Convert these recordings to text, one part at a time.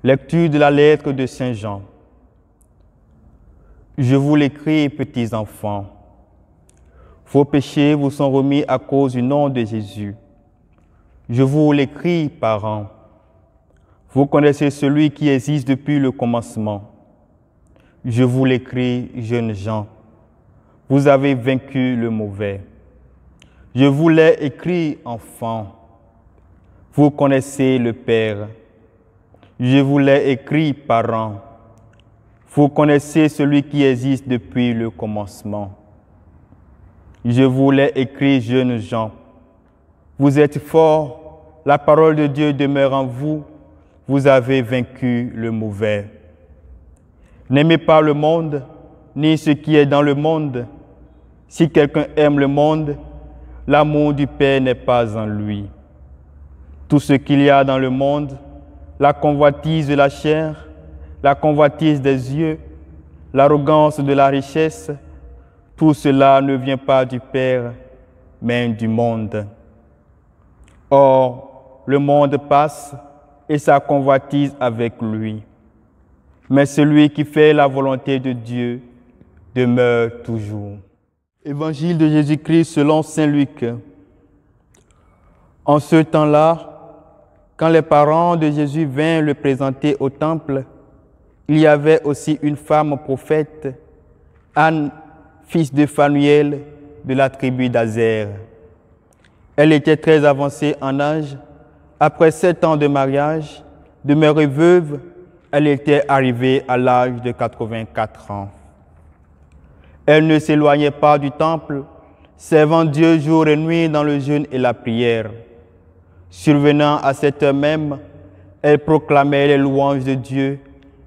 Lecture de la lettre de Saint Jean. Je vous l'écris, petits enfants. Vos péchés vous sont remis à cause du nom de Jésus. Je vous l'écris, parents. Vous connaissez celui qui existe depuis le commencement. Je vous l'écris, jeunes gens. Vous avez vaincu le mauvais. Je vous l'ai écrit, enfants. Vous connaissez le Père. Je vous l'ai écrit, parents. Vous connaissez celui qui existe depuis le commencement. Je vous l'ai écrit, jeunes gens. Vous êtes forts, la parole de Dieu demeure en vous. Vous avez vaincu le mauvais. N'aimez pas le monde, ni ce qui est dans le monde. Si quelqu'un aime le monde, l'amour du Père n'est pas en lui. Tout ce qu'il y a dans le monde, la convoitise de la chair, la convoitise des yeux, l'arrogance de la richesse, tout cela ne vient pas du Père, mais du monde. Or, le monde passe et sa convoitise avec lui. Mais celui qui fait la volonté de Dieu demeure toujours. Évangile de Jésus-Christ selon saint Luc. En ce temps-là, quand les parents de Jésus vinrent le présenter au temple, il y avait aussi une femme prophète, Anne, fils de Phanuel, de la tribu d'Azer. Elle était très avancée en âge. Après 7 ans de mariage, demeurée veuve, elle était arrivée à l'âge de 84 ans. Elle ne s'éloignait pas du temple, servant Dieu jour et nuit dans le jeûne et la prière. Survenant à cette heure même, elle proclamait les louanges de Dieu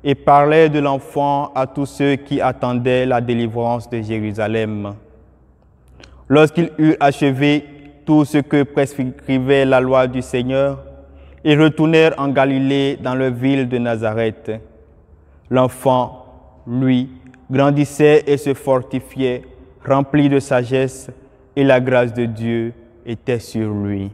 et parlait de l'enfant à tous ceux qui attendaient la délivrance de Jérusalem. Lorsqu'ils eurent achevé tout ce que prescrivait la loi du Seigneur, ils retournèrent en Galilée dans leur ville de Nazareth. L'enfant, lui, grandissait et se fortifiait, rempli de sagesse, et la grâce de Dieu était sur lui.